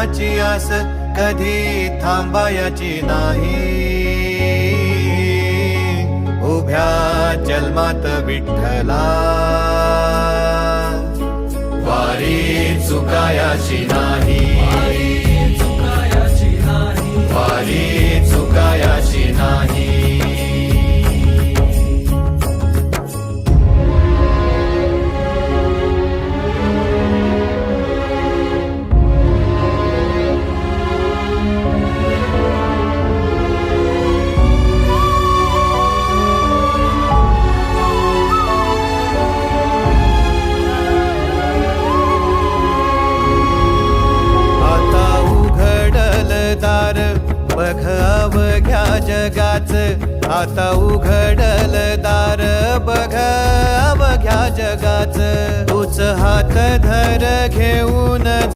देवाची आस कधी थांबायची नाही. उभ्या जन्मात विठ्ठला वारी चुकायाची नाही. वारी चुकायाची नाही. बघ अवघ्या जगाच, आता उघडल दार बघ अवघ्या जगाच. तूच हात धर घेऊन